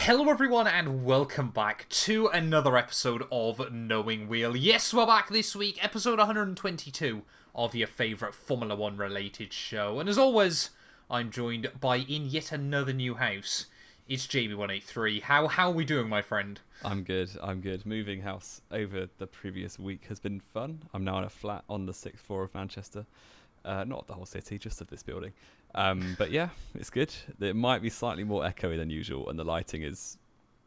Hello everyone and welcome back to another episode of Knowing Wheel. Yes, we're back this week, episode 122 of your favourite Formula 1 related show. And as always, I'm joined by, in yet another new house, it's JB183. How are we doing, my friend? I'm good. Moving house over the previous week has been fun. I'm now in a flat on the 6th floor of Manchester. Not of the whole city, just of this building. But yeah, it's good. It might be slightly more echoey than usual, and the lighting is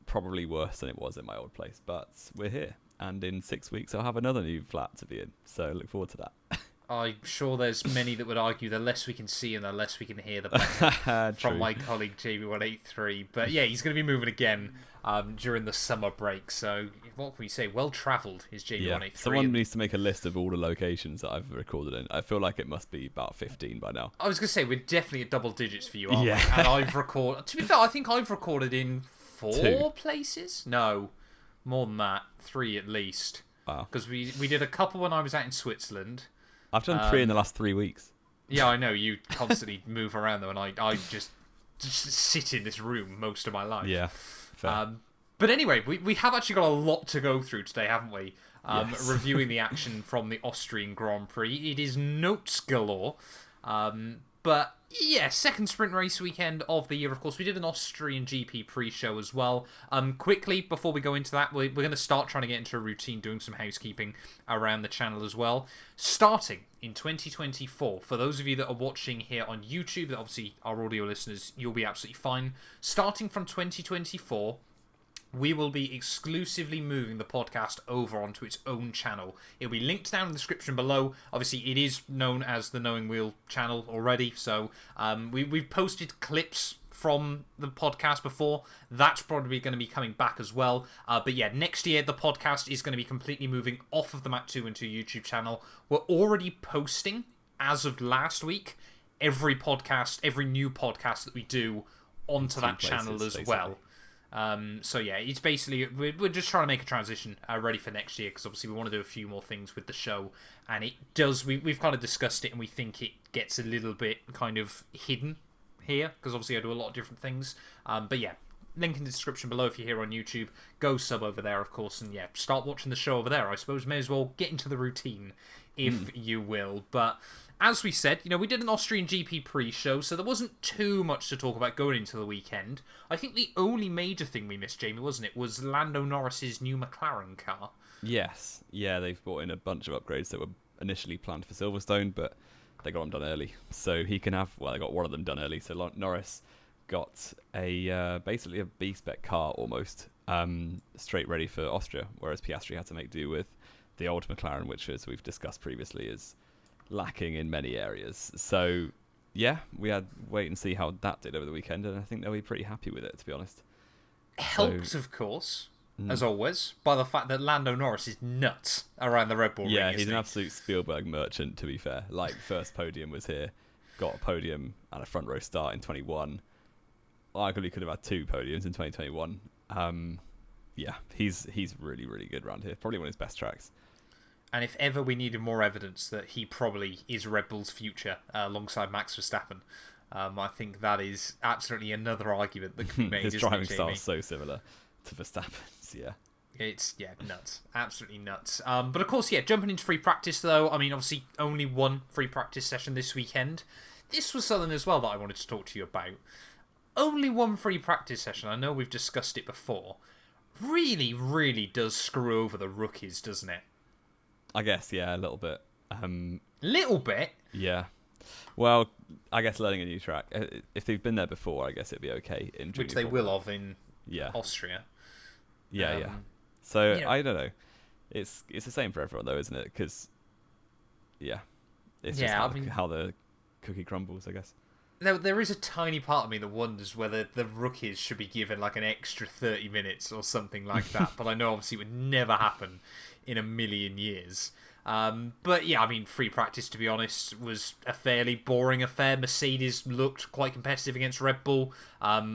probably worse than it was in my old place. But we're here, and in 6 weeks I'll have another new flat to be in. So look forward to that. I'm sure there's many that would argue the less we can see and the less we can hear, the better from my colleague JB183. But yeah, he's going to be moving again during the summer break. So what can we say? Well travelled is JB183. Yeah. Someone needs to make a list of all the locations that I've recorded in. I feel like it must be about 15 by now. I was going to say, we're definitely at double digits for you, aren't Yeah. we? And I've recorded... To be fair, I think I've recorded in 4 places? No, more than that. 3 at least. Wow. Because we did a couple when I was out in Switzerland. I've done 3 in the last 3 weeks. Yeah, I know. You constantly move around, though, and I just sit in this room most of my life. Yeah, fair. But anyway, we have actually got a lot to go through today, haven't we? Yes. Reviewing the action from the Austrian Grand Prix. It is notes galore. But yeah, second sprint race weekend of the year, of course. We did an Austrian GP pre-show as well. Quickly, before we go into that, we're going to start trying to get into a routine, doing some housekeeping around the channel as well. Starting in 2024, for those of you that are watching here on YouTube, that obviously are audio listeners, you'll be absolutely fine. Starting from 2024... we will be exclusively moving the podcast over onto its own channel. It'll be linked down in the description below. Obviously, it is known as the Knowing Wheel channel already, so we've posted clips from the podcast before. That's probably going to be coming back as well. But yeah, next year, the podcast is going to be completely moving off of the Mac2 into a YouTube channel. We're already posting, as of last week, every new podcast that we do onto that channel as well. So yeah, it's basically, we're just trying to make a transition ready for next year, because obviously we want to do a few more things with the show, and it does, we've kind of discussed it, and we think it gets a little bit kind of hidden here, because obviously I do a lot of different things, but yeah, link in the description below if you're here on YouTube. Go sub over there, of course, and yeah, start watching the show over there. I suppose may as well get into the routine, if you will. But as we said, we did an Austrian GP pre-show, so there wasn't too much to talk about going into the weekend. I think the only major thing we missed, Jamie, wasn't it, was Lando Norris's new McLaren car. Yes. Yeah, they've brought in a bunch of upgrades that were initially planned for Silverstone, but they got them done early. So he can have, they got one of them done early. So Norris got basically a B-Spec car almost, straight ready for Austria, whereas Piastri had to make do with the old McLaren, which, as we've discussed previously, is lacking in many areas. So yeah, we had wait and see how that did over the weekend, and I think they'll be pretty happy with it, to be honest. Helped, of course, as always, by the fact that Lando Norris is nuts around the Red Bull ring. Yeah, he's an absolute Spielberg merchant, to be fair. Like, first podium was here, got a podium and a front row start in 21. Arguably could have had 2 podiums in 2021. Yeah, he's really, really good around here. Probably one of his best tracks. And if ever we needed more evidence that he probably is Red Bull's future alongside Max Verstappen, I think that is absolutely another argument that can be made. His driving style is so similar to Verstappen's, yeah. It's, nuts. Absolutely nuts. But of course, jumping into free practice, though, I mean, obviously, only one free practice session this weekend. This was something as well that I wanted to talk to you about. Only one free practice session, I know we've discussed it before, really, really does screw over the rookies, doesn't it? I guess, yeah, a little bit. Little bit? Yeah. Well, I guess learning a new track. If they've been there before, I guess it'd be okay. Which they will have in Austria. Yeah. So, I don't know. It's the same for everyone, though, isn't it? Because, it's just how the cookie crumbles, I guess. There is a tiny part of me that wonders whether the rookies should be given like an extra 30 minutes or something like that. But I know obviously it would never happen in a million years. But yeah, I mean, free practice, to be honest, was a fairly boring affair. Mercedes looked quite competitive against Red Bull.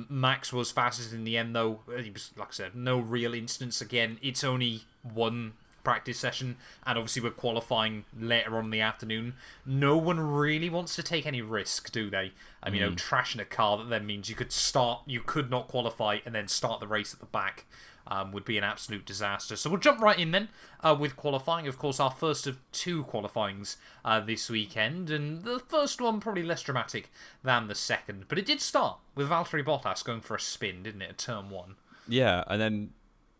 Max was fastest in the end, though. He was, like I said, no real instance. Again, it's only one practice session, and obviously we're qualifying later on in the afternoon. No one really wants to take any risk, do they? Trashing a car that then means you could not qualify and then start the race at the back. Would be an absolute disaster. So we'll jump right in then with qualifying. Of course, our first of 2 qualifyings this weekend, and the first one probably less dramatic than the second. But it did start with Valtteri Bottas going for a spin, didn't it, at turn 1? Yeah, and then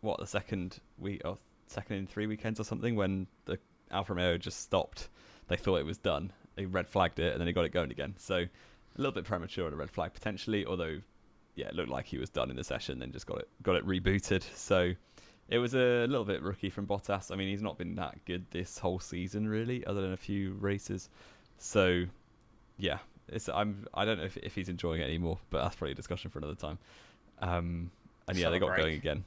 the second in 3 weekends or something, when the Alfa Romeo just stopped, they thought it was done. They red flagged it, and then they got it going again. So a little bit premature on a red flag potentially, although. Yeah, it looked like he was done in the session, then just got it rebooted. So it was a little bit rookie from Bottas. I mean, he's not been that good this whole season, really, other than a few races. So, yeah, I don't know if he's enjoying it anymore, but that's probably a discussion for another time. And yeah, they got going again.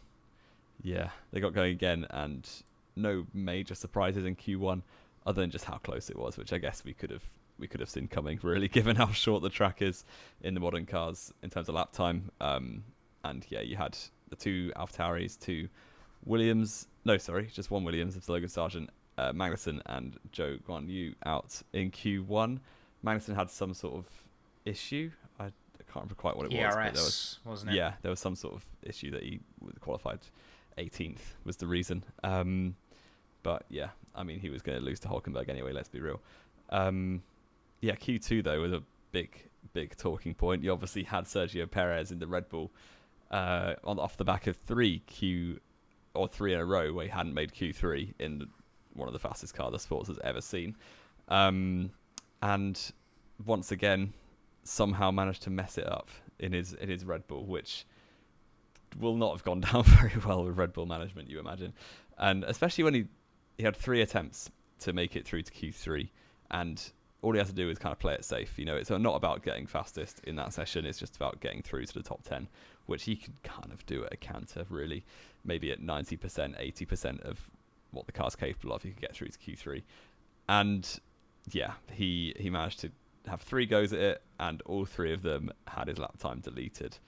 Yeah, they got going again, and no major surprises in Q1, other than just how close it was, which I guess we could have seen coming, really, given how short the track is in the modern cars in terms of lap time. And yeah, you had the 2 AlphaTauris, 2 Williams, just 1 Williams of Logan Sargent, Magnussen and Zhou Guanyu out in Q1. Magnussen had some sort of issue. I can't remember quite what it was. ERS, wasn't it? Yeah, there was some sort of issue that he qualified 18th was the reason. But yeah, I mean, he was going to lose to Hulkenberg anyway, let's be real. Yeah, Q2 though was a big talking point. You obviously had Sergio Perez in the Red Bull off the back of 3 in a row where he hadn't made Q3 in one of the fastest cars the sports has ever seen, and once again somehow managed to mess it up in his Red Bull, which will not have gone down very well with Red Bull management, you imagine, and especially when he had 3 attempts to make it through to Q3, and all he has to do is kind of play it safe. It's not about getting fastest in that session. It's just about getting through to the top 10, which he could kind of do at a canter, really. Maybe at 90%, 80% of what the car's capable of, he could get through to Q3. And yeah, he managed to have 3 goes at it, and all 3 of them had his lap time deleted.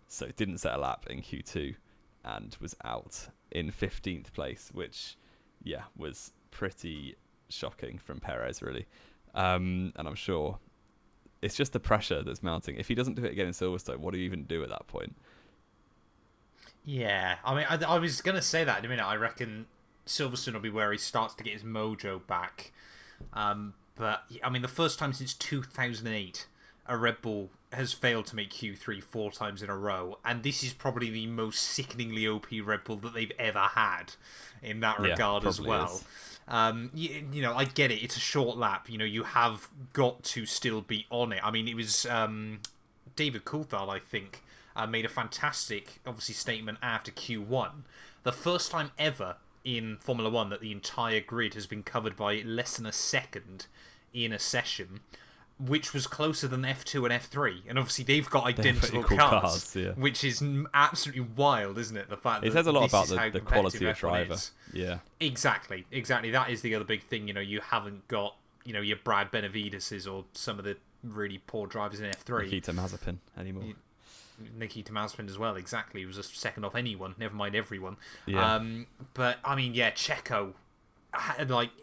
So didn't set a lap in Q2 and was out in 15th place, which, yeah, was pretty shocking from Perez, really. And I'm sure it's just the pressure that's mounting. If he doesn't do it again in Silverstone, what do you even do at that point? Yeah, I mean, I was going to say that in a minute. I reckon Silverstone will be where he starts to get his mojo back. But, I mean, the first time since 2008, a Red Bull has failed to make Q3 4 times in a row. And this is probably the most sickeningly OP Red Bull that they've ever had in that regard as well. Is. I get it. It's a short lap. You have got to still be on it. I mean, it was David Coulthard, I think, made a fantastic, obviously, statement after Q1. The first time ever in Formula 1 that the entire grid has been covered by less than a second in a session, which was closer than F2 and F3. And obviously they've got identical cars, yeah. Which is absolutely wild, isn't it? The fact it says a lot about the quality of driver. Yeah, exactly. That is the other big thing. You haven't got your Brad Benavides or some of the really poor drivers in F3. Nikita Mazepin anymore. Nikita Mazepin as well. Exactly, he was a second off anyone. Never mind everyone. Yeah. But I mean, yeah, Checo,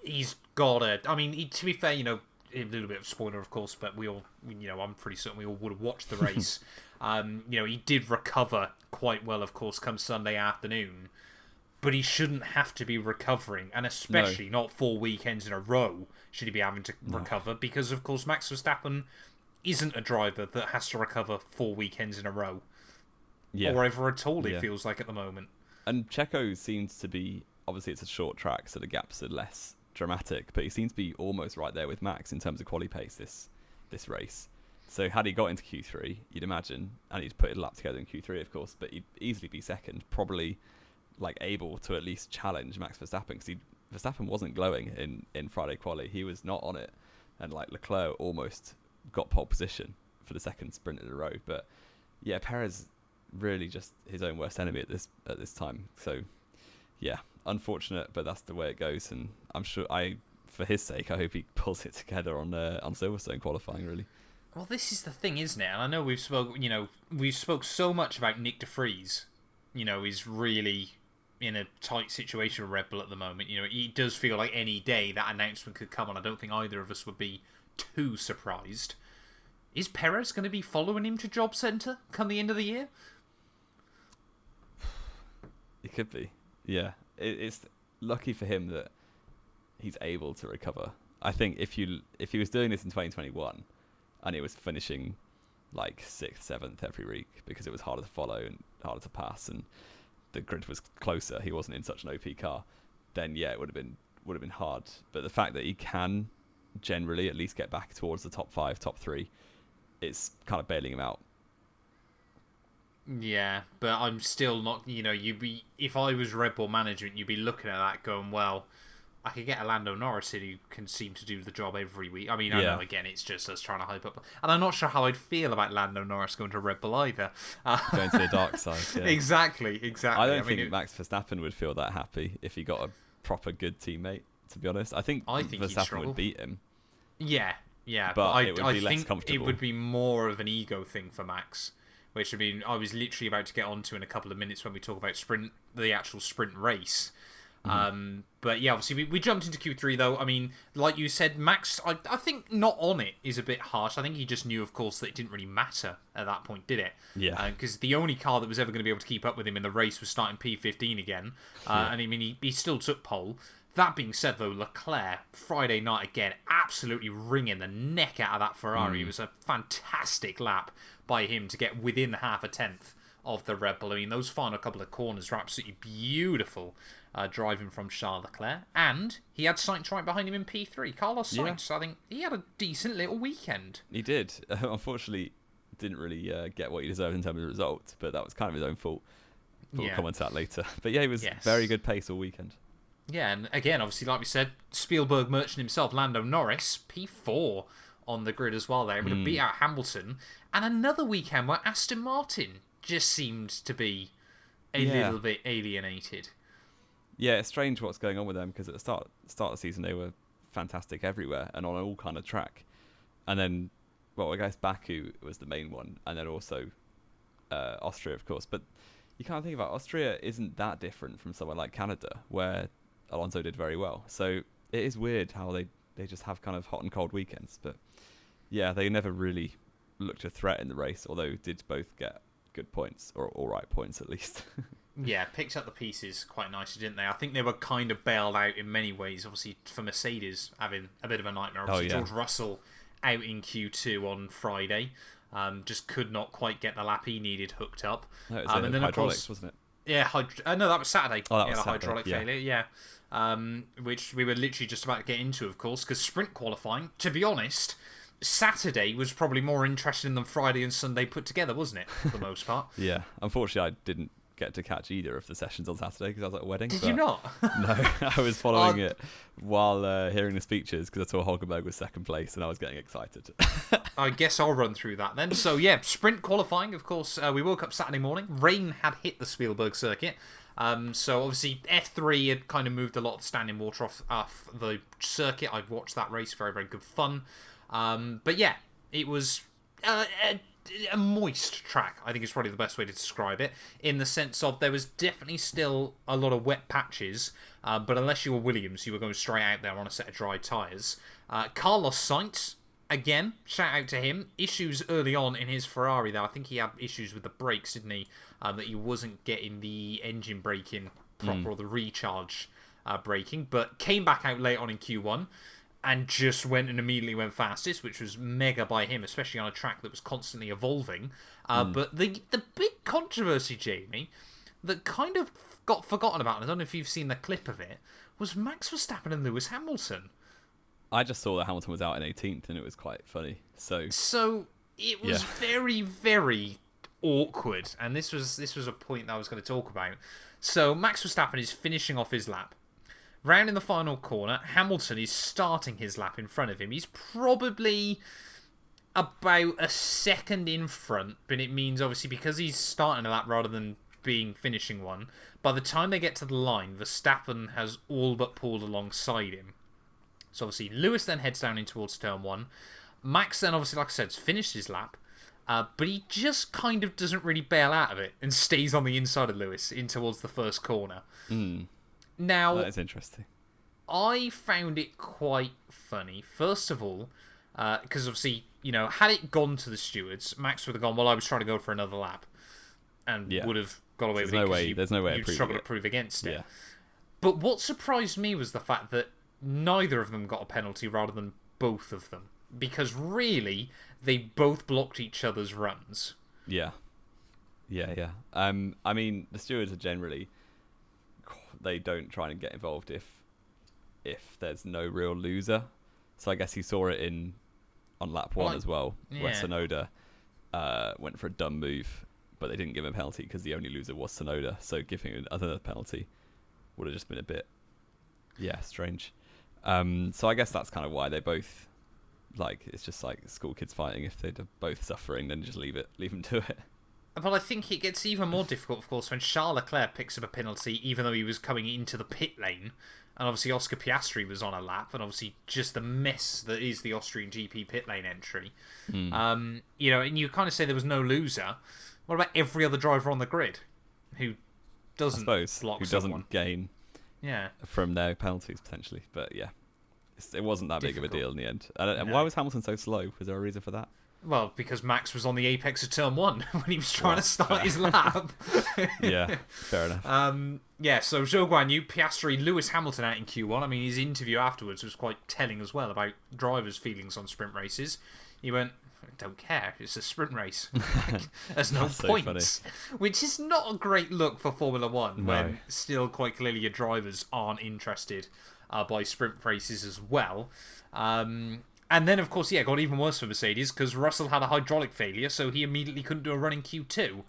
he's got a. I mean, to be fair, a little bit of spoiler, of course, but we all, I'm pretty certain we all would have watched the race. He did recover quite well, of course, come Sunday afternoon, but he shouldn't have to be recovering, and especially not 4 weekends in a row should he be having to recover, because, of course, Max Verstappen isn't a driver that has to recover 4 weekends in a row, or ever at all, it feels like at the moment. And Checo seems to be, obviously it's a short track, so the gaps are less dramatic, but he seems to be almost right there with Max in terms of quali pace this race. So had he got into Q3, you'd imagine, and he'd put his lap together in Q3, of course, but he'd easily be second, probably able to at least challenge Max Verstappen, because Verstappen wasn't glowing in Friday quali. He was not on it, and Leclerc almost got pole position for the second sprint in a row. But yeah, Perez really just his own worst enemy at this time. So yeah, unfortunate, but that's the way it goes, and I'm sure for his sake, I hope he pulls it together on Silverstone qualifying, really. Well, this is the thing, isn't it? And I know we've spoke so much about Nick de Vries, is really in a tight situation with Red Bull at the moment. It does feel like any day that announcement could come, and I don't think either of us would be too surprised. Is Perez going to be following him to Job Centre come the end of the year? It could be. Yeah. It's lucky for him that he's able to recover. I think if he was doing this in 2021 and he was finishing like 6th, 7th every week because it was harder to follow and harder to pass and the grid was closer, he wasn't in such an OP car, then yeah, it would have been hard. But the fact that he can generally at least get back towards the top 5, top 3, it's kind of bailing him out. Yeah, but I'm still not, if I was Red Bull management, you'd be looking at that going, well, I could get a Lando Norris in who can seem to do the job every week. I mean, I know, again, it's just us trying to hype up. And I'm not sure how I'd feel about Lando Norris going to Red Bull either. Going to the dark side, yeah. Exactly. I don't think Max Verstappen would feel that happy if he got a proper good teammate, to be honest. I think Verstappen would beat him. Yeah, but it would be less comfortable. It would be more of an ego thing for Max. Which, I mean, I was literally about to get onto in a couple of minutes when we talk about the actual sprint race. But yeah, obviously we jumped into Q3 though. I mean, like you said, Max, I think not on it is a bit harsh. I think he just knew, of course, that it didn't really matter at that point, did it? Yeah. Because the only car that was ever going to be able to keep up with him in the race was starting P15 again. And I mean, he still took pole. That being said, though, Leclerc, Friday night again, absolutely wringing the neck out of that Ferrari. It was a fantastic lap by him to get within half a tenth of the Red Bull. I mean, those final couple of corners were absolutely beautiful, driving from Charles Leclerc. And he had Sainz right behind him in P3. Carlos Sainz, I think he had a decent little weekend. He did. Unfortunately, didn't really get what he deserved in terms of result, but that was kind of his own fault. We'll comment on that later. But yeah, he was very good pace all weekend. Yeah, and again, obviously, like we said, Spielberg merchant himself, Lando Norris, P4 on the grid as well. They're able to beat out Hamilton. And another weekend where Aston Martin just seemed to be a little bit alienated. Yeah, it's strange what's going on with them, because at the start of the season, they were fantastic everywhere and on all kind of track. And then, well, I guess Baku was the main one, and then also Austria, of course. But you can't think about Austria isn't that different from somewhere like Canada, where Alonso did very well. So it is weird how they just have kind of hot and cold weekends. But yeah, they never really looked a threat in the race, although did both get good points, or all right points at least. Yeah, picked up the pieces quite nicely, didn't they? I think they were kind of bailed out in many ways, obviously, for Mercedes having a bit of a nightmare. Obviously, George Russell out in Q2 on Friday. Just could not quite get the lap he needed hooked up. No, it was and then, hydraulics, of course, wasn't it? Yeah, no, that was Saturday. Oh, that was the Saturday, hydraulic failure, which we were literally just about to get into, of course, because sprint qualifying, to be honest, Saturday was probably more interesting than Friday and Sunday put together, wasn't it, for the most part? Yeah, unfortunately, I didn't get to catch either of the sessions on Saturday because I was at a wedding. Did you not? No, I was following it while hearing the speeches because I saw Hulkenberg was second place and I was getting excited. I guess I'll run through that then. So yeah, sprint qualifying, of course, we woke up Saturday morning. Rain had hit the Spielberg circuit. So obviously F3 had kind of moved a lot of standing water off the circuit. I've watched that race, very, very good fun. But yeah, it was a moist track, I think is probably the best way to describe it, in the sense of there was definitely still a lot of wet patches, but unless you were Williams, you were going straight out there on a set of dry tyres. Carlos Sainz, again, shout out to him. Issues early on in his Ferrari, though. I think he had issues with the brakes, didn't he? That he wasn't getting the engine braking proper, or the recharge braking, but came back out late on in Q1 and just went and immediately went fastest, which was mega by him, especially on a track that was constantly evolving. But the big controversy, Jamie, that kind of got forgotten about, and I don't know if you've seen the clip of it, was Max Verstappen and Lewis Hamilton. I just saw that Hamilton was out in 18th, and it was quite funny. So it was very, very awkward, and this was a point that I was going to talk about. So Max Verstappen is finishing off his lap. Round in the final corner, Hamilton is starting his lap in front of him. He's probably about a second in front, but it means obviously because he's starting a lap rather than finishing one, by the time they get to the line, Verstappen has all but pulled alongside him. So obviously Lewis then heads down in towards turn one. Max then obviously, like I said, has finished his lap. but he just kind of doesn't really bail out of it and stays on the inside of Lewis in towards the first corner. Now, that is interesting. I found it quite funny. First of all, because obviously, had it gone to the stewards, Max would have gone, well, I was trying to go for another lap, and would have got away with it. There's no way you'd struggle to prove against it. Yeah. But what surprised me was the fact that neither of them got a penalty rather than both of them. Because really, they both blocked each other's runs. Yeah. I mean, the stewards are generally, they don't try and get involved if there's no real loser. So I guess he saw it on lap 1 as well, where Tsunoda went for a dumb move, but they didn't give him a penalty because the only loser was Tsunoda. So giving him another penalty would have just been a bit, strange. So I guess that's kind of why they both, it's just like school kids fighting. If they're both suffering, then just leave them to it. But I think it gets even more difficult, of course, when Charles Leclerc picks up a penalty, even though he was coming into the pit lane. And obviously Oscar Piastri was on a lap, and obviously just the mess that is the Austrian GP pit lane entry. And you kind of say there was no loser. What about every other driver on the grid who doesn't block who someone? Doesn't gain from their penalties, potentially. But yeah, it wasn't that big of a deal in the end. And why was Hamilton so slow? Was there a reason for that? Well, because Max was on the apex of turn 1 when he was trying to start his lap. Yeah, fair enough. So Zhou Guanyu, Piastri, Lewis Hamilton out in Q1. I mean, his interview afterwards was quite telling as well about drivers' feelings on sprint races. He went, I don't care, it's a sprint race. There's no points. Which is not a great look for Formula 1 when still quite clearly your drivers aren't interested by sprint races as well. And then, of course, it got even worse for Mercedes because Russell had a hydraulic failure, so he immediately couldn't do a run in Q2.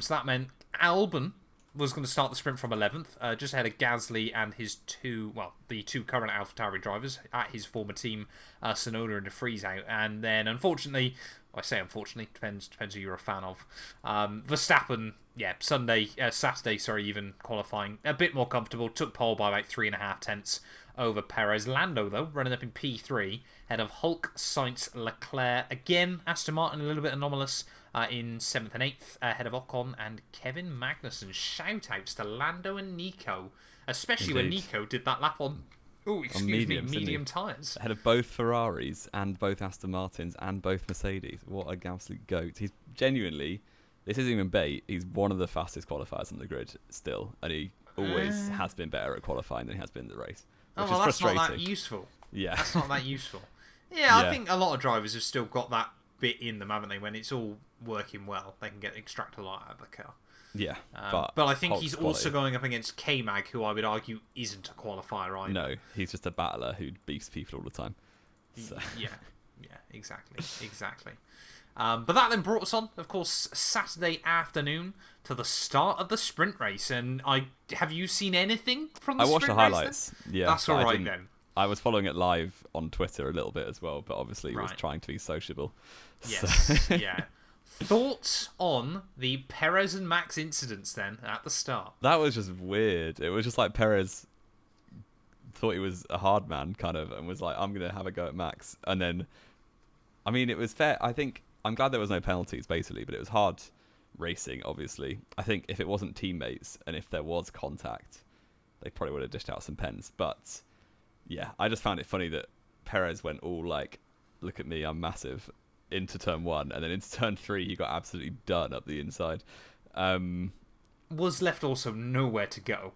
So that meant Albon was going to start the sprint from 11th, just ahead of Gasly and the two current AlphaTauri drivers at his former team, Tsunoda and De Vries out. And then, unfortunately, I say unfortunately, depends who you're a fan of. Verstappen, Saturday, even qualifying a bit more comfortable, took pole by about 3.5 tenths over Perez. Lando, though, running up in P3, ahead of Hulk, Sainz, Leclerc. Again, Aston Martin a little bit anomalous in 7th and 8th, ahead of Ocon and Kevin Magnussen. Shout-outs to Lando and Nico, especially when Nico did that lap on medium tyres. Ahead of both Ferraris and both Aston Martins and both Mercedes. What a absolute goat. He's genuinely, this isn't even bait, he's one of the fastest qualifiers on the grid still, and he always has been better at qualifying than he has been in the race. Which is frustrating. That's not that useful. Yeah. That's not that useful. Yeah, I think a lot of drivers have still got that bit in them, haven't they? When it's all working well, they can extract a lot out of the car. Yeah. But I think he's also going up against K-Mag, who I would argue isn't a qualifier either. No, he's just a battler who beats people all the time. So. Yeah, exactly. But that then brought us on, of course, Saturday afternoon to the start of the sprint race. And have you seen anything from the sprint race? I watched the highlights. Then? Yeah, that's all right then. I was following it live on Twitter a little bit as well, but obviously was trying to be sociable. Yes, yeah. Thoughts on the Perez and Max incidents then at the start? That was just weird. It was just like Perez thought he was a hard man, kind of, and was like, I'm going to have a go at Max. And then, I mean, it was fair. I think, I'm glad there was no penalties, basically, but it was hard racing, obviously. I think if it wasn't teammates and if there was contact, they probably would have dished out some pens. But yeah, I just found it funny that Perez went all like, look at me, I'm massive, into turn 1, and then into turn 3 he got absolutely done up the inside. Was left also nowhere to go.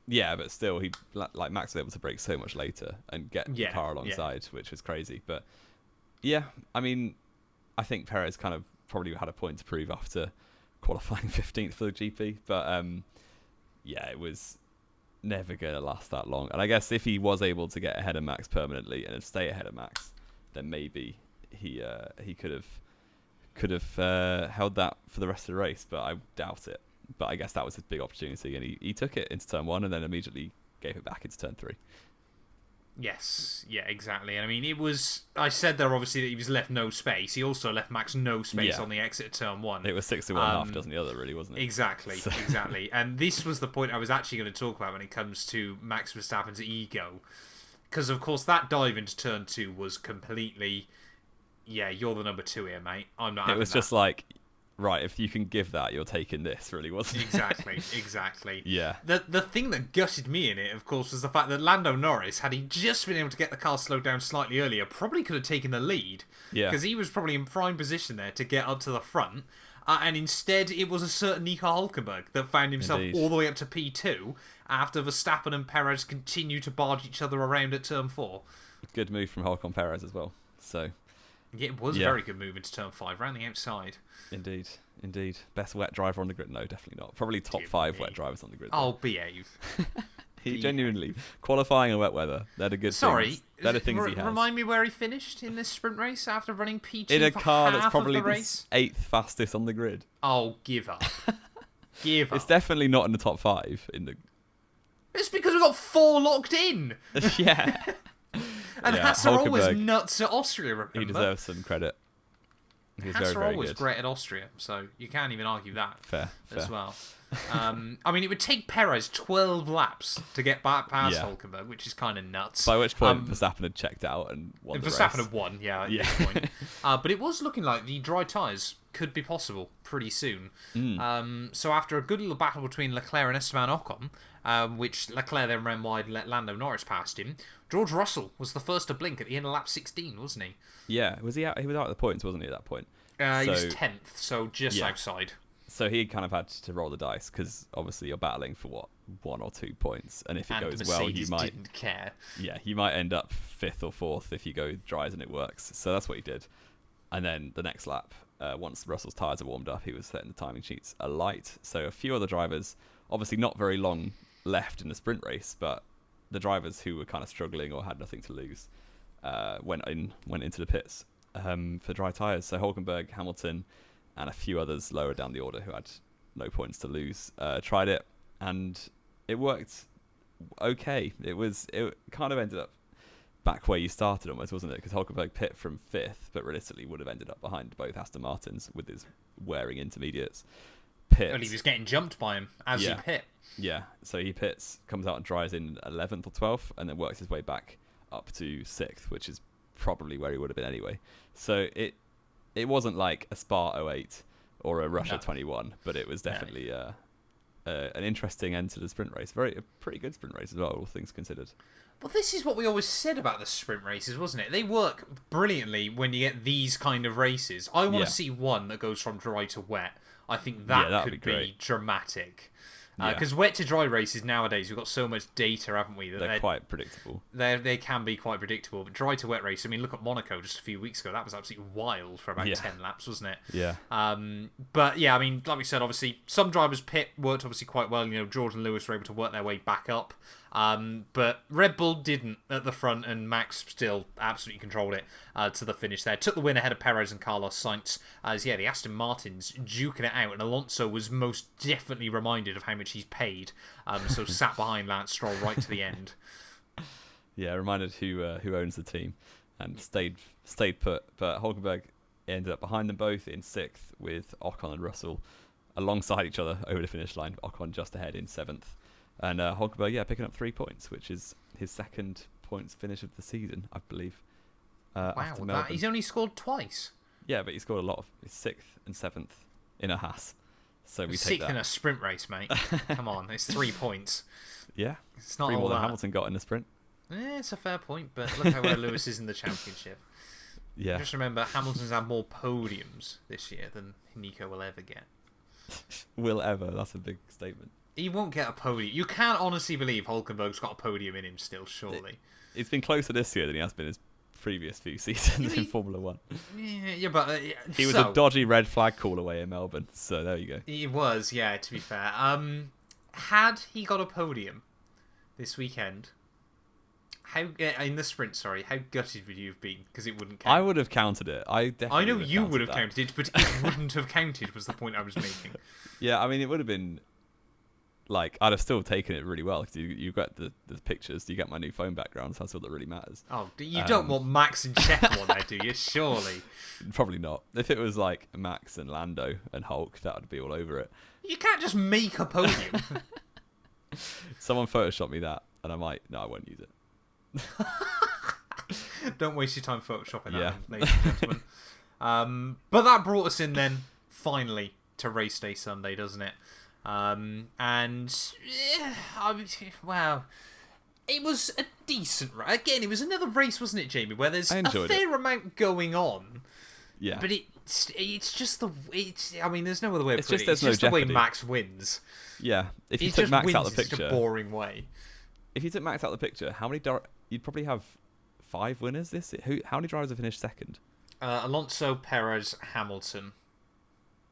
Yeah, but still, Max was able to brake so much later and get the car alongside, which was crazy. But yeah, I mean, I think Perez kind of probably had a point to prove after qualifying 15th for the GP. But yeah, it was never going to last that long. And I guess if he was able to get ahead of Max permanently and stay ahead of Max, then maybe he could have held that for the rest of the race. But I doubt it. But I guess that was his big opportunity, and he took it into turn 1 and then immediately gave it back into turn 3. Yes, yeah, exactly. And I mean, I said there obviously that he was left no space. He also left Max no space on the exit of turn 1. It was 6 to 1 half dozen the other, really, wasn't it? Exactly, exactly. And this was the point I was actually going to talk about when it comes to Max Verstappen's ego. Because, of course, that dive into turn 2 was completely, Yeah, you're the number 2 here, mate. I'm not. It was just like, right, if you can give that, you're taking this, really, wasn't it? Exactly. Yeah. The thing that gutted me in it, of course, was the fact that Lando Norris, had he just been able to get the car slowed down slightly earlier, probably could have taken the lead. Yeah. Because he was probably in prime position there to get up to the front. And instead, it was a certain Nico Hülkenberg that found himself all the way up to P2 after Verstappen and Perez continued to barge each other around at turn 4. Good move from Hulk on Perez as well. So, yeah, it was a very good move into turn 5, round the outside. Indeed. Best wet driver on the grid? No, definitely not. Probably top 5 wet drivers on the grid. Oh, behave. He genuinely, qualifying in wet weather, they're the good things. They're the things he has. Remind me where he finished in this sprint race after running P2 in a for car half that's probably of the race? the 8th fastest on the grid. Oh, give up. It's definitely not in the top 5 in the... It's because we've got 4 locked in. Yeah. And Haas are always nuts at Austria, remember? He deserves some credit. He's Haas are very always good. great at Austria, so you can't even argue that. Fair. As well. I mean, it would take Perez 12 laps to get back past Hülkenberg, which is kind of nuts. By which point Verstappen had checked out and won the race. Verstappen had won, at this point. But it was looking like the dry tyres could be possible pretty soon. So after a good little battle between Leclerc and Esteban Ocon, which Leclerc then ran wide and let Lando Norris past him, George Russell was the first to blink at the end of lap 16, wasn't he? Yeah, was he out? He was out at the points, wasn't he, at that point? He was 10th, so just outside. So he kind of had to roll the dice because obviously you're battling for what, 1 or 2 points, and if it goes well, you might didn't care. Yeah, he might end up 5th or 4th if you go dries and it works. So that's what he did. And then the next lap, once Russell's tyres are warmed up, he was setting the timing sheets alight. So a few other drivers, obviously not very long left in the sprint race, but the drivers who were kind of struggling or had nothing to lose went into the pits for dry tyres. So Hülkenberg, Hamilton, and a few others lower down the order who had no points to lose tried it, and it worked okay. It kind of ended up back where you started almost, wasn't it? Because Hülkenberg pit from 5th, but realistically would have ended up behind both Aston Martins with his wearing intermediates. Well, he was getting jumped by him as he pit. Yeah, so he pits, comes out and dries in 11th or 12th, and then works his way back up to 6th, which is probably where he would have been anyway. So it wasn't like a Spa 08 or a Russia 21, but it was definitely an interesting end to the sprint race. A pretty good sprint race as well, all things considered. Well, this is what we always said about the sprint races, wasn't it? They work brilliantly when you get these kind of races. I want to see one that goes from dry to wet. I think that could be dramatic. Because wet to dry races nowadays, we've got so much data, haven't we? That they're quite predictable. They can be quite predictable. But dry to wet race, I mean, look at Monaco just a few weeks ago. That was absolutely wild for about 10 laps, wasn't it? Yeah. But yeah, I mean, like we said, obviously, some drivers' pit worked obviously quite well. You know, George and Lewis were able to work their way back up. But Red Bull didn't at the front, and Max still absolutely controlled it to the finish there. Took the win ahead of Perez and Carlos Sainz. As the Aston Martins duking it out, and Alonso was most definitely reminded of how much he's paid. So sat behind Lance Stroll right to the end. Yeah, reminded who owns the team, and stayed put. But Hülkenberg ended up behind them both in 6th, with Ocon and Russell alongside each other over the finish line. Ocon just ahead in 7th. And Hülkenberg, picking up 3 points, which is his 2nd points finish of the season, I believe. Wow, he's only scored twice. Yeah, but he scored a lot. He's 6th and 7th in a Haas. So we take that. 6th in a sprint race, mate. Come on, it's 3 points. Yeah, it's not 3 all more than that. Hamilton got in the sprint. Yeah, it's a fair point, but look how well Lewis is in the championship. Yeah. Just remember, Hamilton's had more podiums this year than Nico will ever get. Will ever? That's a big statement. He won't get a podium. You can't honestly believe Hülkenberg's got a podium in him still, surely. It's been closer this year than he has been his previous few seasons in Formula 1. Yeah, but... he was a dodgy red flag call away in Melbourne, so there you go. He was, yeah, to be fair. Had he got a podium this weekend... in the sprint, how gutted would you have been? Because it wouldn't count. I would have counted it. I know you would have counted it, but it wouldn't have counted, was the point I was making. Yeah, I mean, it would have been... Like, I'd have still taken it really well, because you got the pictures, you get my new phone background, so that's all that really matters. Oh, you don't want Max and Checo on there, do you? Surely. Probably not. If it was like Max and Lando and Hulk, that would be all over it. You can't just make a podium. Someone photoshopped me that, and I won't use it. Don't waste your time photoshopping Yeah. that, ladies and gentlemen. But that brought us in then, finally, to race day Sunday, doesn't it? Wow. It was a decent race. Again, it was another race, wasn't it, Jamie, where there's a fair amount going on. Yeah. But it's just the... I mean, there's no other way of putting it. It's no just the way jeopardy. Max wins. Yeah. If you He took just Max wins out of the in such picture... a boring way. If you took Max out of the picture, how many... You'd probably have 5 winners this... How many drivers have finished second? Alonso, Perez, Hamilton.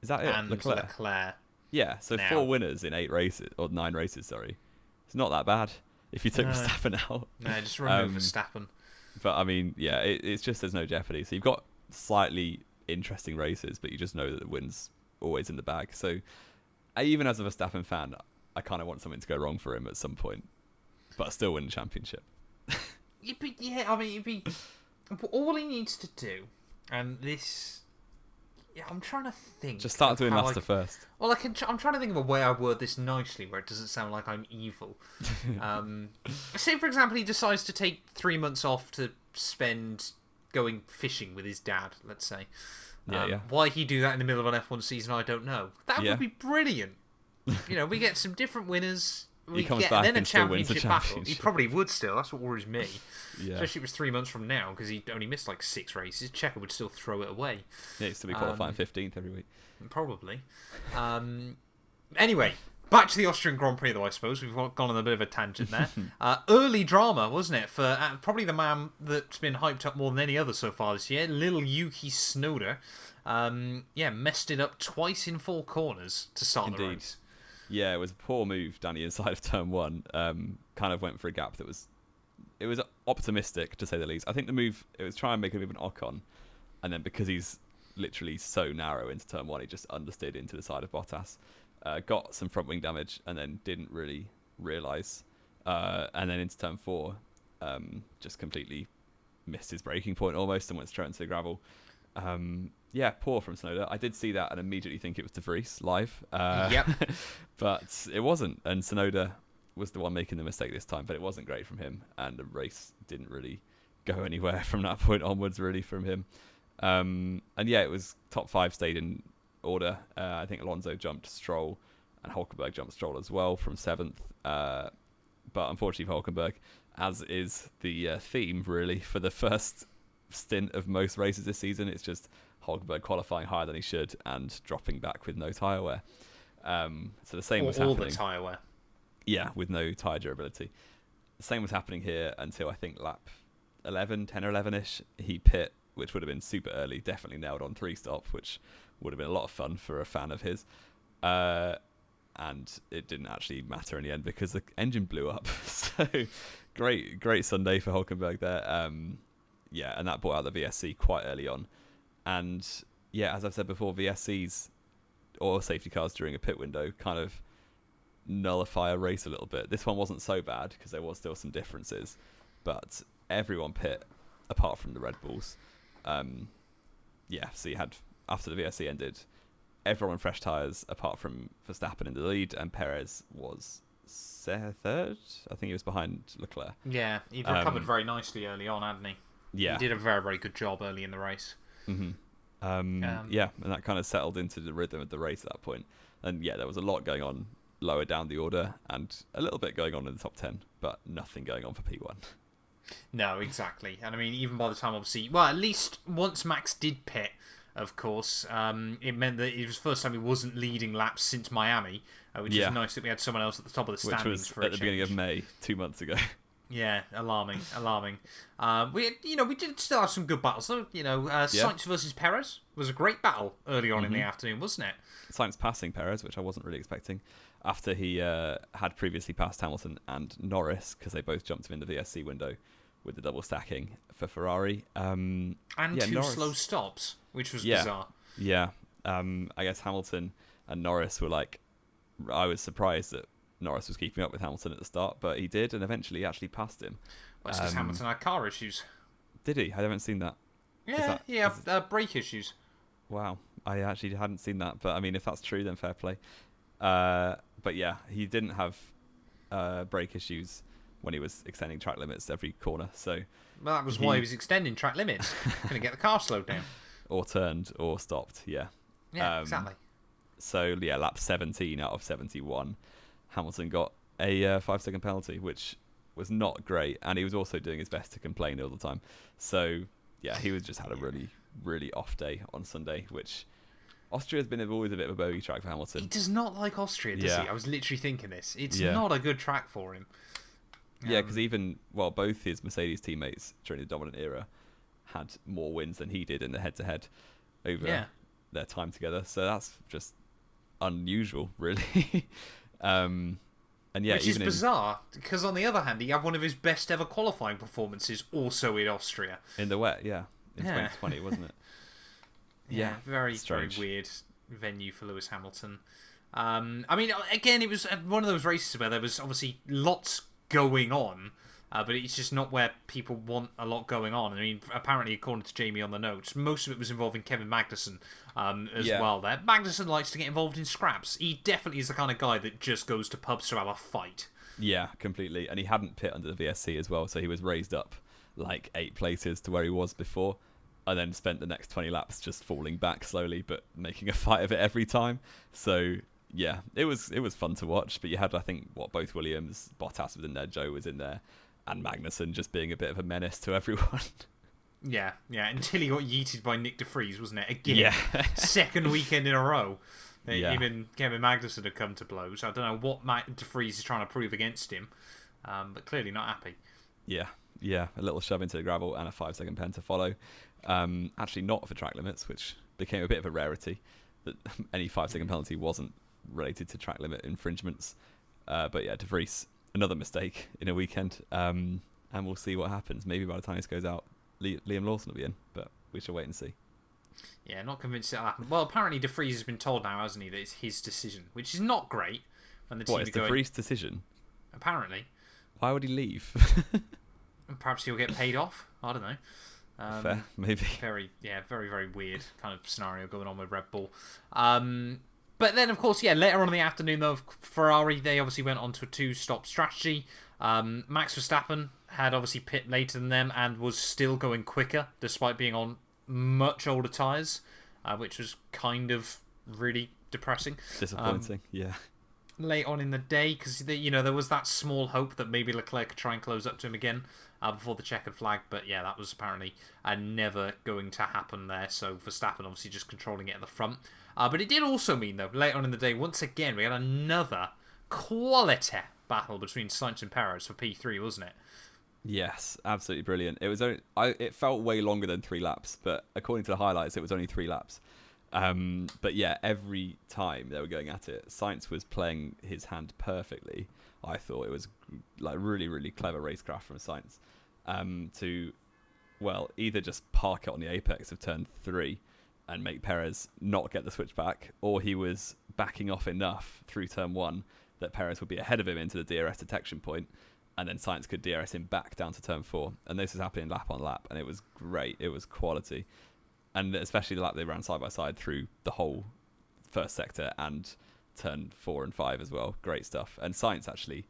Is that it? And Leclerc. Yeah, so now. 4 winners in 8 races, or 9 races, sorry. It's not that bad if you took No. Verstappen out. No, just remove Verstappen. But I mean, yeah, it's just there's no jeopardy. So you've got slightly interesting races, but you just know that the win's always in the bag. So even as a Verstappen fan, I kind of want something to go wrong for him at some point, but still win the championship. It'd be all he needs to do, and this. Yeah, I'm trying to think. Just start doing Leicester first. Well, I'm trying to think of a way I word this nicely where it doesn't sound like I'm evil. Say, for example, he decides to take 3 months off to spend going fishing with his dad, let's say. Yeah. Why he do that in the middle of an F1 season, I don't know. That would be brilliant. We get some different winners. He comes back then a and still wins the championship battle. He championship. probably would still. That's what worries me. Yeah. Especially if it was 3 months from now, because he only missed like 6 races. Checo would still throw it away. Yeah, he'd still be qualifying 15th every week. Probably. Anyway, back to the Austrian Grand Prix, though, I suppose. We've gone on a bit of a tangent there. Early drama, wasn't it? For probably the man that's been hyped up more than any other so far this year, little Yuki Tsunoda. Messed it up twice in 4 corners to start the race. Yeah, it was a poor move down the inside of turn 1. Kind of went for a gap that was... It was optimistic, to say the least. I think the move... It was trying to make a move an Ocon, and then because he's literally so narrow into turn 1, he just understeered into the side of Bottas. Got some front wing damage, and then didn't really realise. And then into turn 4, just completely missed his braking point almost and went straight into the gravel. Poor from Tsunoda. I did see that and immediately think it was De Vries live. Yep. But it wasn't. And Tsunoda was the one making the mistake this time, but it wasn't great from him. And the race didn't really go anywhere from that point onwards, really, from him. It was top 5 stayed in order. I think Alonso jumped Stroll and Hulkenberg jumped Stroll as well from 7th. But unfortunately for Hulkenberg, as is the theme, really, for the first stint of most races this season, it's just Hulkenberg qualifying higher than he should and dropping back with no tyre wear. So the same was happening. All the tyre wear. Yeah, with no tyre durability. The same was happening here until I think lap 10 or 11-ish. He pit, which would have been super early, definitely nailed on 3-stop, which would have been a lot of fun for a fan of his. And it didn't actually matter in the end because the engine blew up. So great Sunday for Hulkenberg there. And that brought out the VSC quite early on. And as I've said before, VSCs or safety cars during a pit window kind of nullify a race a little bit. This one wasn't so bad because there was still some differences, but everyone pit apart from the Red Bulls. So you had, after the VSC ended, everyone on fresh tyres apart from Verstappen in the lead, and Perez was third. I think he was behind Leclerc. Yeah, he'd recovered very nicely early on, hadn't he? Yeah. He did a very, very good job early in the race. Mm-hmm. And that kind of settled into the rhythm of the race at that point. And there was a lot going on lower down the order and a little bit going on in the top 10, but nothing going on for P1. No, exactly. And I mean, even by the time, obviously, well, at least once Max did pit, of course, it meant that it was the first time he wasn't leading laps since Miami, which is nice that we had someone else at the top of the standings. Which was for at the beginning of May, 2 months ago. Yeah, alarming. We did still have some good battles though. Sainz versus Perez was a great battle early on in the afternoon, wasn't it? Sainz passing Perez, which I wasn't really expecting, after he had previously passed Hamilton and Norris because they both jumped him in the VSC window with the double stacking for Ferrari. And 2 Norris, slow stops, which was bizarre. Yeah, I guess Hamilton and Norris were like, I was surprised that Norris was keeping up with Hamilton at the start, but he did, and eventually he actually passed him. Well, it's because Hamilton had car issues. Did he? I haven't seen that. Brake issues. Wow, I actually hadn't seen that, but I mean, if that's true, then fair play. But he didn't have brake issues when he was extending track limits every corner. So Well, that was why he was extending track limits. Going to get the car slowed down. Or turned or stopped, yeah. Yeah, exactly. So, yeah, lap 17 out of 71, Hamilton got a 5-second penalty, which was not great. And he was also doing his best to complain all the time. So, yeah, he was just had a really, really off day on Sunday, which Austria has been always a bit of a bogey track for Hamilton. He does not like Austria, does he? I was literally thinking this. It's not a good track for him. Yeah, because even, both his Mercedes teammates during the dominant era had more wins than he did in the head-to-head over their time together. So that's just unusual, really. And yeah, which is bizarre, because on the other hand, he had one of his best ever qualifying performances also in Austria. In the wet, in 2020, wasn't it? Very, strange. very weird venue for Lewis Hamilton. I mean, again, it was one of those races where there was obviously lots going on, but it's just not where people want a lot going on. I mean, apparently, according to Jamie on the notes, most of it was involving Kevin Magnussen as well there. Magnussen likes to get involved in scraps. He definitely is the kind of guy that just goes to pubs to have a fight. Yeah, completely. And he hadn't pit under the VSC as well, so he was raised up like 8 places to where he was before, and then spent the next 20 laps just falling back slowly, but making a fight of it every time. So yeah, it was fun to watch. But you had, I think, both Williams, Bottas was in there, Joe was in there, and Magnussen just being a bit of a menace to everyone. Yeah, until he got yeeted by Nick de Vries, wasn't it? Again, second weekend in a row. Even Kevin Magnussen had come to blows. I don't know what de Vries is trying to prove against him, but clearly not happy. Yeah, a little shove into the gravel and a 5-second pen to follow. Actually not for track limits, which became a bit of a rarity, that any 5-second penalty wasn't related to track limit infringements. But yeah, de Vries, another mistake in a weekend, and we'll see what happens. Maybe by the time this goes out, Liam Lawson will be in, but we shall wait and see. Yeah, not convinced it'll happen. Well, apparently de Vries has been told now, hasn't he, that it's his decision, which is not great. When the team it's de Vries' decision? Apparently. Why would he leave? Perhaps he'll get paid off. I don't know. Fair, maybe. Very, very weird kind of scenario going on with Red Bull. But then, of course, later on in the afternoon, though, Ferrari, they obviously went on to a 2-stop strategy. Max Verstappen had obviously pit later than them and was still going quicker, despite being on much older tyres, which was kind of really depressing. Disappointing, Late on in the day, because there was that small hope that maybe Leclerc could try and close up to him again before the checkered flag, but that was apparently never going to happen there. So Verstappen obviously just controlling it at the front. But it did also mean, though, later on in the day, once again we had another quality battle between Sainz and Perez for P3, wasn't it? Yes, absolutely brilliant. It was it felt way longer than 3 laps, but according to the highlights, it was only 3 laps. But yeah, every time they were going at it, Sainz was playing his hand perfectly. I thought it was like really, really clever racecraft from Sainz to, either just park it on the apex of turn 3 and make Perez not get the switchback, or he was backing off enough through turn 1 that Perez would be ahead of him into the DRS detection point, and then Sainz could DRS him back down to turn 4. And this was happening lap on lap, and it was great. It was quality. And especially the lap they ran side by side through the whole first sector and turn 4 and 5 as well. Great stuff. And Sainz, actually,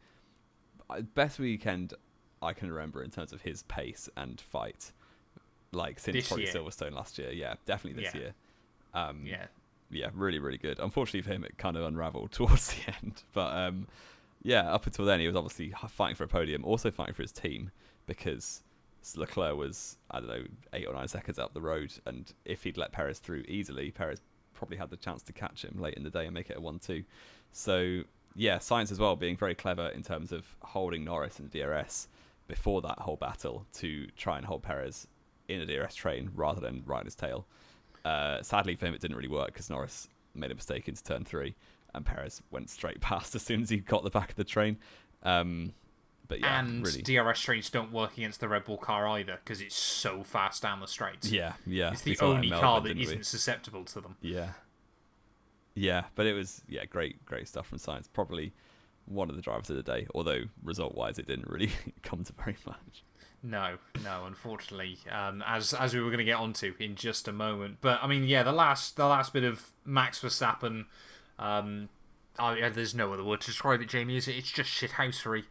best weekend I can remember in terms of his pace and fight, like since this probably year. Silverstone last year. Yeah, definitely this year. Yeah, really, really good. Unfortunately for him, it kind of unravelled towards the end. But up until then, he was obviously fighting for a podium, also fighting for his team, because Leclerc was, 8 or 9 seconds up the road, and if he'd let Perez through easily, Perez probably had the chance to catch him late in the day and make it a 1-2. So yeah, Sainz as well being very clever in terms of holding Norris in the DRS before that whole battle to try and hold Perez in a DRS train rather than right on his tail. Sadly for him, it didn't really work because Norris made a mistake into turn 3 and Perez went straight past as soon as he got the back of the train. But yeah, and really. DRS trains don't work against the Red Bull car either because it's so fast down the straights. Yeah. It's the only car that isn't susceptible to them. Yeah, but it was great stuff from Sainz. Probably one of the drivers of the day, although result-wise it didn't really come to very much. No, unfortunately, as we were going to get onto in just a moment. But I mean, the last bit of Max Verstappen there's no other word to describe it, Jamie. It's just shithousery.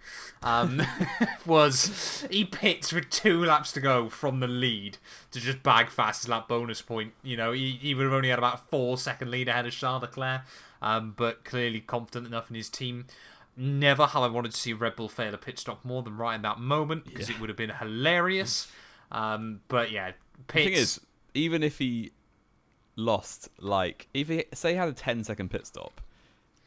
He pits with 2 laps to go from the lead to just bag fastest lap bonus point. You know, he would have only had about a 4-second lead ahead of Charles Leclerc, but clearly confident enough in his team. Never have I wanted to see Red Bull fail a pit stop more than right in that moment, because it would have been hilarious. But yeah, pits. The thing is, even if he lost, like, if he, say he had a 10-second pit stop,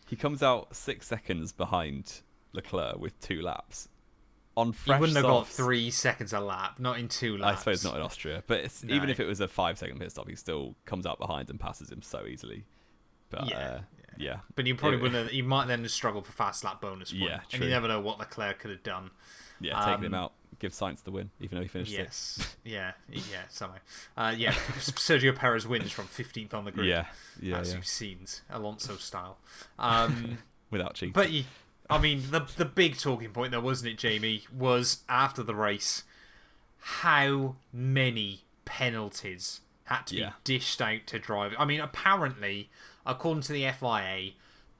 he comes out 6 seconds behind Leclerc with 2 laps. On fresh he wouldn't have softs, got 3 seconds a lap, not in 2 laps. I suppose not in Austria, but No. even if it was a 5-second pit stop, he still comes out behind and passes him so easily. But yeah. But you probably wouldn't have, he might then have struggled for fast lap bonus point. Yeah, and true. you never know what Leclerc could have done. Yeah, taking him out, give Sainz the win, even though he finished sixth. Yeah, somehow. Sergio Perez wins from 15th on the grid. As you've seen, Alonso style. Without cheating. But, I mean, the big talking point though, wasn't it, Jamie, was after the race, how many penalties had to be dished out to drivers. I mean, apparently, according to the FIA,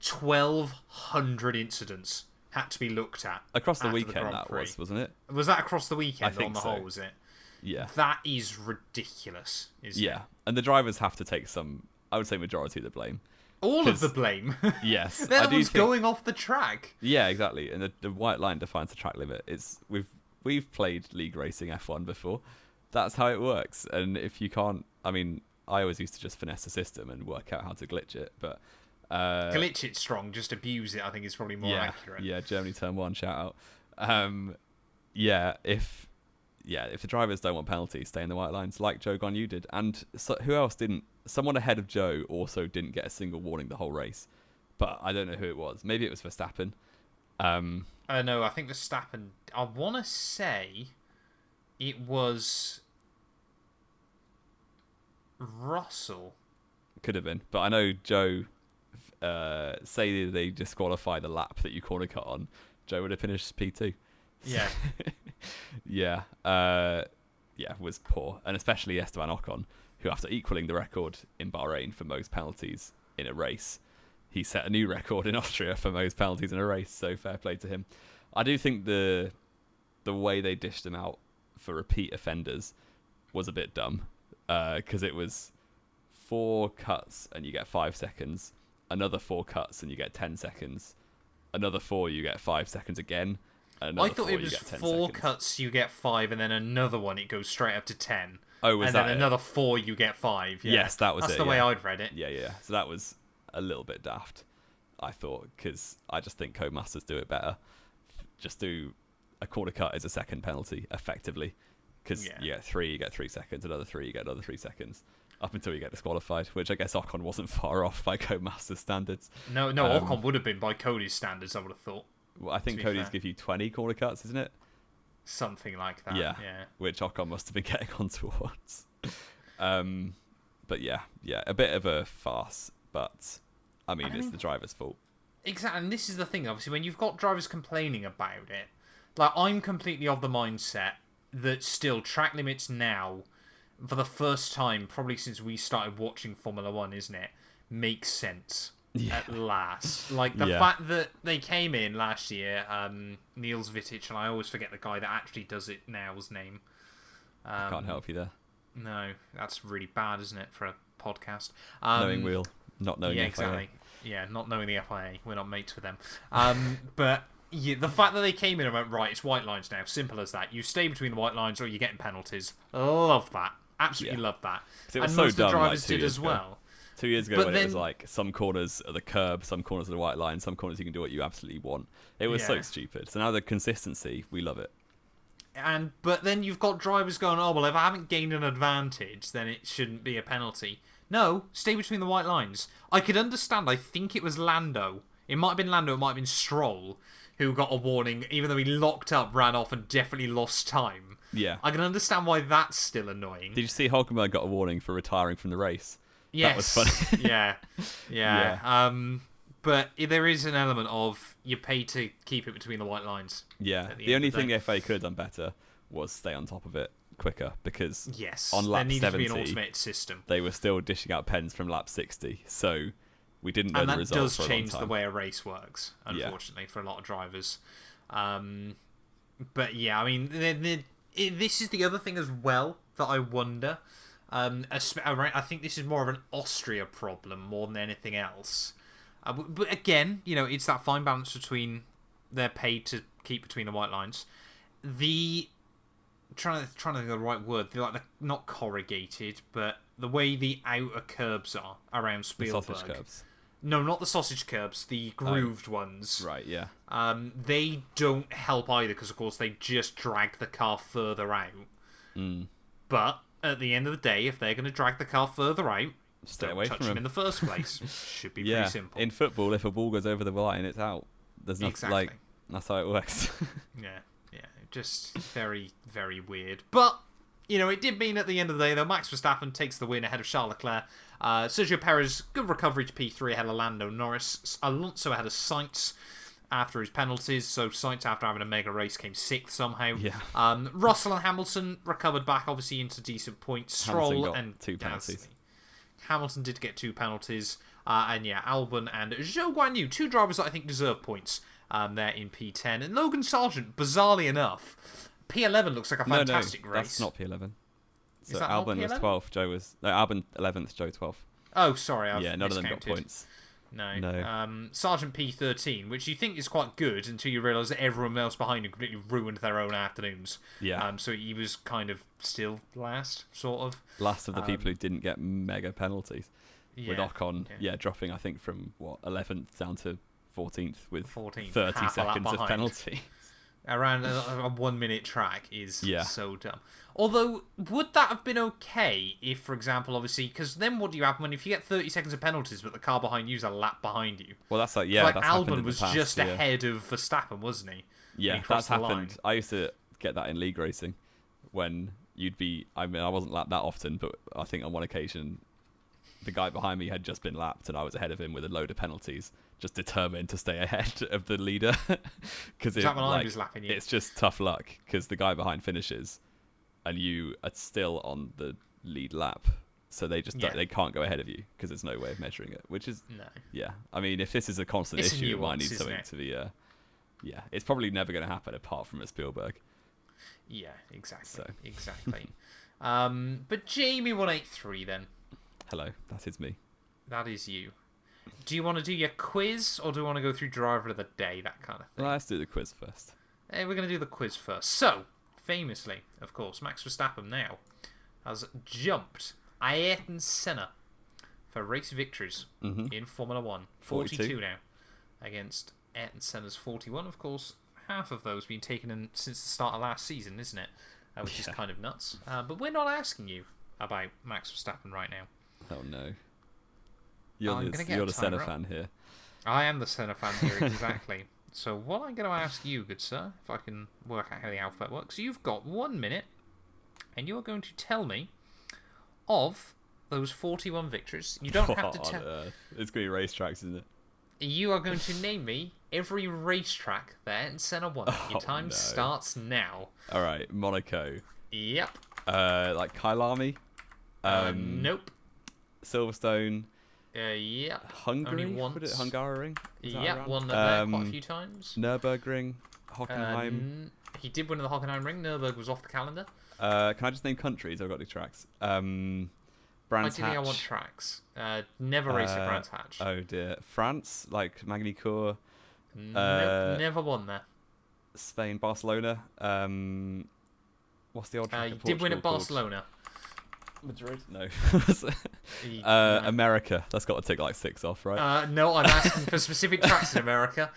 1,200 incidents had to be looked at across the weekend. Wasn't it? Was that across the weekend? I think on the so. whole, was it? Yeah. That is ridiculous. Isn't it? And the drivers have to take some, I would say, majority of the blame. All of the blame. Yes, They're the ones going off the track. Yeah, exactly. And the white line defines the track limit. We've played league racing F1 before. That's how it works. And if you can't, I mean, I always used to just finesse the system and work out how to glitch it, but glitch it strong, just abuse it, I think is probably more accurate. Yeah, Germany turn 1, shout out. If the drivers don't want penalties, stay in the white lines, like Joe Gonyu did. And so, who else didn't? Someone ahead of Joe also didn't get a single warning the whole race. But I don't know who it was. Maybe it was Verstappen. No, I think Verstappen, I want to say it was Russell. Could have been. But I know Joe, say they disqualify the lap that you corner cut on, Joe would have finished P2. Yeah. Was poor. And especially Esteban Ocon, who after equaling the record in Bahrain for most penalties in a race, he set a new record in Austria for most penalties in a race, so fair play to him. I do think the way they dished them out for repeat offenders was a bit dumb, because it was 4 cuts and you get 5 seconds, another 4 cuts and you get 10 seconds, another 4 you get 5 seconds again, and I thought it was 4 cuts you get 5, and then another one it goes straight up to 10. Oh, was and that then another 4 you get 5. Yeah. Yes, that was That's it. the way I'd read it. Yeah. So that was a little bit daft, I thought, because I just think Codemasters do it better. Just do a corner cut as a second penalty, effectively, because you get 3, you get 3 seconds, another 3, you get another 3 seconds, up until you get disqualified, which I guess Ocon wasn't far off by Codemasters standards. No, Ocon would have been by Cody's standards, I would have thought. Well, I think Cody's give you 20 corner cuts, isn't it? Something like that. Yeah. Which Ocon must have been getting on towards. But a bit of a farce. But I mean, it's the driver's fault. Exactly, and this is the thing. Obviously, when you've got drivers complaining about it, like I'm completely of the mindset that still track limits now, for the first time probably since we started watching Formula 1, isn't it? Makes sense. At last. Like, the fact that they came in last year, Niels Vittich, and I always forget the guy that actually does it now's name. I can't help you there. No, that's really bad, isn't it, for a podcast? Knowing wheel, not knowing the FIA. Exactly. Yeah, not knowing the FIA. We're not mates with them. But the fact that they came in and went, right, it's white lines now. Simple as that. You stay between the white lines or you're getting penalties. Love that. Absolutely love that. It was and so most of the dumb, drivers like, 2 did years as ago. well. 2 years ago, But when then, it was like some corners are the curb, some corners are the white line, some corners you can do what you absolutely want. It was so stupid. So now the consistency, we love it. But then you've got drivers going, oh, well, if I haven't gained an advantage, then it shouldn't be a penalty. No, stay between the white lines. I could understand, I think it was Lando. It might have been Lando, it might have been Stroll, who got a warning, even though he locked up, ran off, and definitely lost time. Yeah. I can understand why that's still annoying. Did you see Hulkenberg got a warning for retiring from the race? Yes. That was funny. Yeah. But there is an element of you pay to keep it between the white lines. Yeah. The only thing the FA could have done better was stay on top of it quicker, because on lap 70, there needed to be an automated system. They were still dishing out pens from lap 60. So We didn't know and the that result does for a long change the time. way a race works, unfortunately, for a lot of drivers. But yeah, I mean, this is the other thing as well that I wonder. I think this is more of an Austria problem more than anything else. But again, it's that fine balance between they're paid to keep between the white lines. Trying to think of the right word. They're not corrugated, but the way the outer curbs are around Spielberg. The sausage curbs. No, not the sausage curbs. The grooved ones. Right. Yeah. They don't help either because, of course, they just drag the car further out. But at the end of the day, if they're going to drag the car further out, stay don't away touch from them them in the first place. Should be pretty simple. In football, if a ball goes over the line, it's out. There's nothing Exactly. that's how it works. Yeah. Just very, very weird. But, it did mean at the end of the day, though, Max Verstappen takes the win ahead of Charles Leclerc. Sergio Perez, good recovery to P3 ahead of Lando. Norris, Alonso ahead of Sainz after his penalties. So Sainz, after having a mega race, came 6th somehow. Yeah. Russell and Hamilton recovered back, obviously, into decent points. Stroll got and 2 penalties. Hamilton did get 2 penalties. And yeah, Albon and Zhou Guanyu, 2 drivers that I think deserve points. There in P10. And Logan Sargent, bizarrely enough, P11 looks like a fantastic race. That's not P11. So Is that Albon not was P11? 12th, Albon 11th, Joe 12th. Oh, sorry, I've none of them got miscounted. points. No. Sergeant P13, which you think is quite good until you realise that everyone else behind him completely ruined their own afternoons. Yeah. So he was kind of still last, sort of. Last of the people who didn't get mega penalties. Yeah. With Ocon, dropping, I think, from 11th down to 14th with 14th, 30 half a lap seconds of behind. penalty. Around a 1 minute track is Yeah. so dumb. Although, would that have been okay if, for example, obviously, because then what do you happen when if you get 30 seconds of penalties but the car behind you is a lap behind you? Well, that's that's Albon happened in was the past, just ahead of Verstappen, wasn't he? Yeah, that's happened. I used to get that in league racing when you'd be, I wasn't lapped that often, but I think on one occasion the guy behind me had just been lapped and I was ahead of him with a load of penalties, just determined to stay ahead of the leader. Because I was lapping you? It's just tough luck because the guy behind finishes and you are still on the lead lap. So they can't go ahead of you because there's no way of measuring it, which is... No. Yeah. I mean, if this is a constant issue, it might need something to be... yeah, it's probably never going to happen apart from at Spielberg. Yeah, exactly. Exactly. But Jamie183 then. Hello, that is me. That is you. Do you want to do your quiz, or do you want to go through driver of the day, that kind of thing? Well, let's do the quiz first. We're going to do the quiz first. So, famously, of course, Max Verstappen now has jumped Ayrton Senna for race victories in Formula 1. 42 now against Ayrton Senna's 41. Of course, half of those being taken in since the start of last season, isn't it? Which is kind of nuts. But we're not asking you about Max Verstappen right now. Oh no. You're the Senna fan here. I am the Senna fan here, exactly. So what I'm going to ask you, good sir, if I can work out how the alphabet works, you've got 1 minute, and you're going to tell me of those 41 victories. You don't have to tell... It's going to be racetracks, isn't it? You are going to name me every racetrack that Ayrton Senna won. Your time starts now. All right, Monaco. Yep. Like Kyalami. Nope. Silverstone. Yep. Hungary. Only once. Put it Hungaroring. Yep. Won that there quite a few times. Nürburgring. Hockenheim. He did win in the Hockenheim Ring. Nürburgring was off the calendar. Can I just name countries? I've got the tracks. Brands Hatch. Ideally, I want tracks. Never raced at Brands Hatch. Oh dear. France, like Magny-Cours. Nope, never won there. Spain, Barcelona. What's the old track? He did win at Barcelona. Madrid? No. America. That's got to take like 6 off, right? No, I'm asking for specific tracks in America.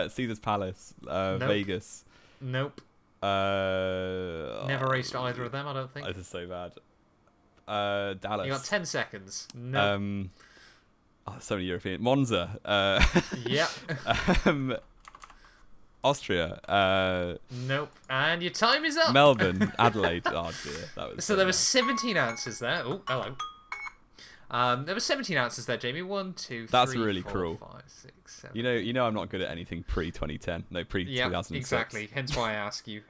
Caesar's Palace. Vegas. Nope. Never raced either of them, I don't think. This is so bad. Dallas. You got 10 seconds. No. So many European. Monza. Yep. Austria. Nope. And your time is up. Melbourne. Adelaide. Oh dear. That was so there were 17 answers there. Oh, hello. There were 17 answers there, Jamie. 1, 2, 3, That's really 4, cruel. 5, 6, 7. You know I'm not good at anything pre-2010. No, pre-2006. Yeah, exactly. Hence why I ask you.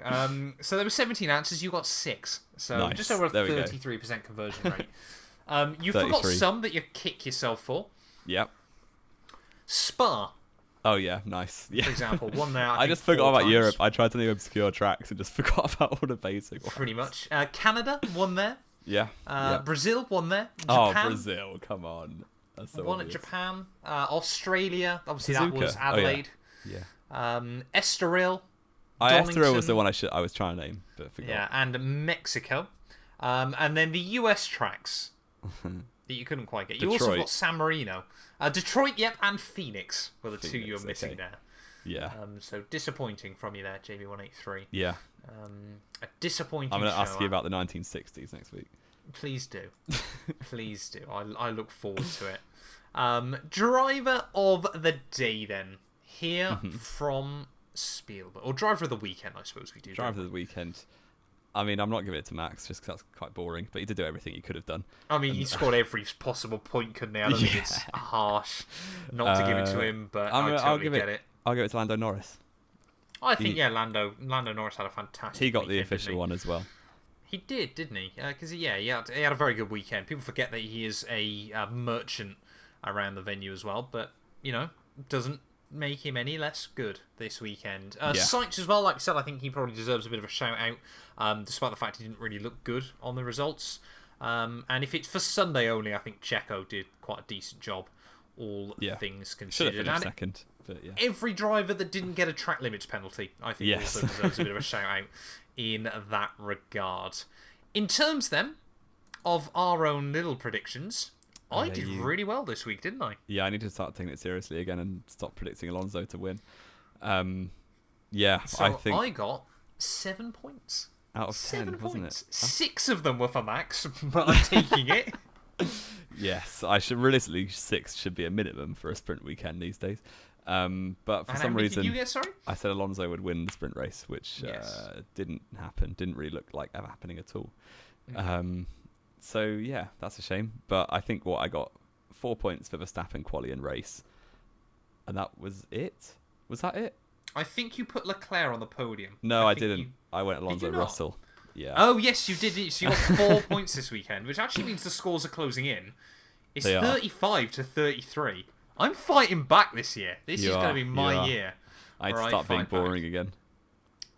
So there were 17 answers. You got 6. So nice. Just over a There 33% conversion rate. You forgot some that you kick yourself for. Yep. Spa, Oh yeah, nice. Yeah. for example, won there. I think, just forgot 4 about times. Europe. I tried to name obscure tracks and just forgot about all the basic ones. Pretty much. Canada won there. Yeah. Yeah. Brazil won there. Oh, Japan Brazil! Come on. That's so won obvious. at Japan. Australia, obviously that Suzuka. was Oh, yeah. Adelaide. Yeah. Estoril. Estoril was the Donington. one I was trying to name, but forgot. Yeah, and Mexico. And then the US tracks that you couldn't quite get. You also Detroit. got San Marino. Detroit, yep, and Phoenix were the two Phoenix, you were missing okay. there. Yeah. So disappointing from you there, JB183. Yeah. A disappointing I'm going to show. ask you about the 1960s next week. Please do. Please do. I look forward to it. Driver of the day then. Here from Spielberg. Or driver of the weekend, I suppose we do. Driver of the weekend. I mean, I'm not giving it to Max just because that's quite boring, but he did do everything he could have done. I mean, he scored every possible point, couldn't he? I don't think it's harsh not to give it to him, but I totally get it. I'll give it to Lando Norris. I think, Lando Norris had a fantastic He got the weekend, official didn't he? one as well. He did, didn't he? Because, he had a very good weekend. People forget that he is a merchant around the venue as well, but, doesn't make him any less good this weekend. Sykes as well, like I said, I think he probably deserves a bit of a shout out, despite the fact he didn't really look good on the results. And if it's for Sunday only, I think Checo did quite a decent job, all things Should considered. have finished second, but yeah. Every driver that didn't get a track limits penalty, I think also deserves a bit of a shout out in that regard. In terms then of our own little predictions, I did really well this week, didn't I? Yeah, I need to start taking it seriously again and stop predicting Alonso to win. So I think I got 7 points. out of 10, 7 wasn't points. it? 6 of them were for Max, but I'm taking it. Yes, I should realistically 6 should be a minimum for a sprint weekend these days. But for some reason, did you get, sorry? I said Alonso would win the sprint race, which didn't happen. Didn't really look like ever happening at all. So yeah, that's a shame. But I think I got 4 points for Verstappen quali and race, and that was it. Was that it? I think you put Leclerc on the podium. No, I didn't. I went Alonso not? Russell. Yeah. Oh yes, you did. So you got 4 points this weekend, which actually means the scores are closing in. It's They are. 35 to 33. I'm fighting back this year. This is going to be my year. I need where to start being fight back. boring again.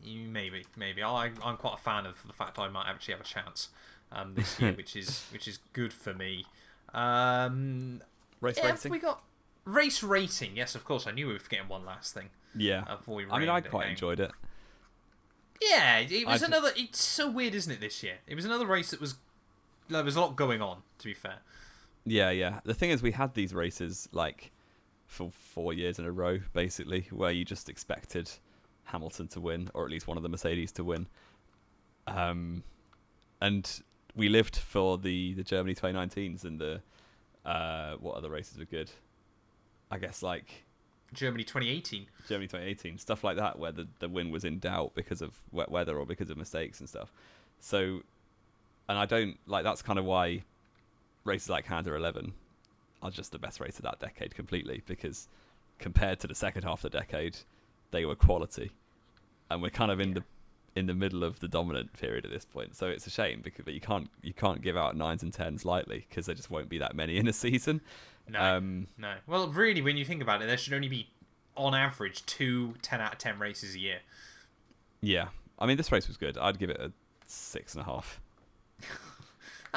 Maybe. I'm quite a fan of the fact I might actually have a chance this year, which is good for me. Race racing. We got race rating. Yes, of course. I knew we were forgetting one last thing. Yeah. I mean, I quite enjoyed it. Yeah, it was another. It's so weird, isn't it? This year, it was another race that was. There was a lot going on. To be fair. Yeah. The thing is, we had these races like for 4 years in a row, basically, where you just expected Hamilton to win, or at least one of the Mercedes to win. And we lived for the Germany 2019s and the what other races were good? I guess like Germany 2018. Germany 2018, stuff like that, where the win was in doubt because of wet weather or because of mistakes and stuff. So, and I don't like that's kind of why races like Canada 11 are just the best race of that decade completely, because compared to the second half of the decade, they were quality, and we're kind of in the middle of the dominant period at this point. So it's a shame because you can't give out 9s and 10s lightly, because there just won't be that many in a season. No. Well, really, when you think about it, there should only be, on average, 2 10 out of 10 races a year. Yeah. I mean, this race was good. I'd give it a 6.5.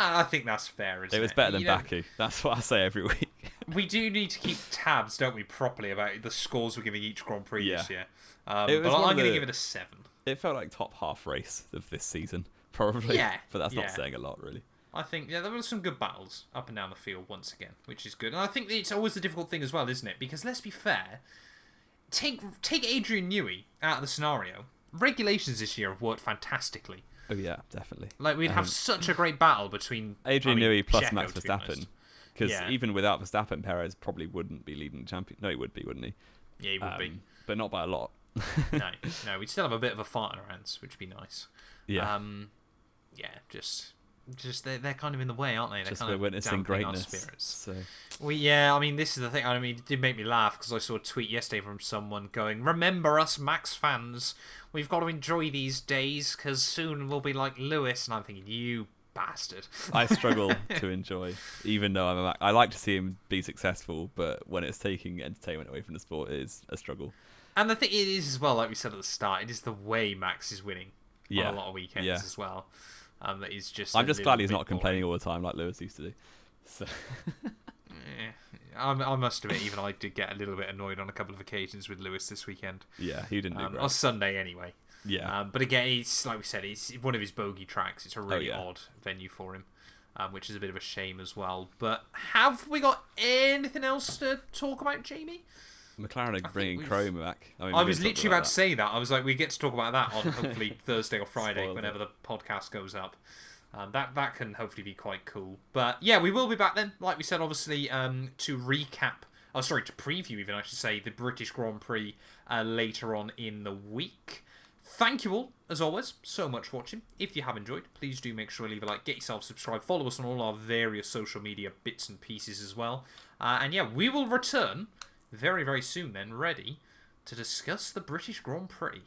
I think that's fair, isn't it? It was better than Baku. That's what I say every week. We do need to keep tabs, don't we, properly about the scores we're giving each Grand Prix this year. But I'm going to give it a 7. It felt like top half race of this season, probably. Yeah. But that's not saying a lot, really. I think, there were some good battles up and down the field once again, which is good. And I think it's always the difficult thing as well, isn't it? Because let's be fair, take Adrian Newey out of the scenario. Regulations this year have worked fantastically. Oh yeah, definitely. Like, we'd have such a great battle between Adrian Newey plus Checo, Max Verstappen. Because even without Verstappen, Perez probably wouldn't be leading the champion. No, he would be, wouldn't he? Yeah, he would be. But not by a lot. No, we'd still have a bit of a fight on our hands, which would be nice. Yeah. Just they're kind of in the way, aren't they? They're just kind we're of witnessing dampening greatness. our spirits. So. I mean, this is the thing. I mean, it did make me laugh because I saw a tweet yesterday from someone going, "Remember us, Max fans. We've got to enjoy these days because soon we'll be like Lewis." And I'm thinking, you bastard. I struggle to enjoy, even though I like to see him be successful, but when it's taking entertainment away from the sport, it is a struggle. And the thing it is as well, like we said at the start, it is the way Max is winning on a lot of weekends as well. That is just. I'm just glad he's not complaining all the time like Lewis used to do. So. I must admit, even I did get a little bit annoyed on a couple of occasions with Lewis this weekend. Yeah, he didn't do great. On Sunday anyway. Yeah. But again, it's like we said, it's one of his bogey tracks. It's a really odd venue for him, which is a bit of a shame as well. But have we got anything else to talk about, Jamie? McLaren are bringing Chrome back. I was literally about to say that. I was like, we get to talk about that on hopefully Thursday or Friday, whenever the podcast goes up. That can hopefully be quite cool. But yeah, we will be back then, like we said, obviously, to recap. Oh, sorry, to preview even, I should say, the British Grand Prix later on in the week. Thank you all, as always, so much for watching. If you have enjoyed, please do make sure to leave a like, get yourself subscribed, follow us on all our various social media bits and pieces as well. And yeah, we will return very, very soon then, ready to discuss the British Grand Prix.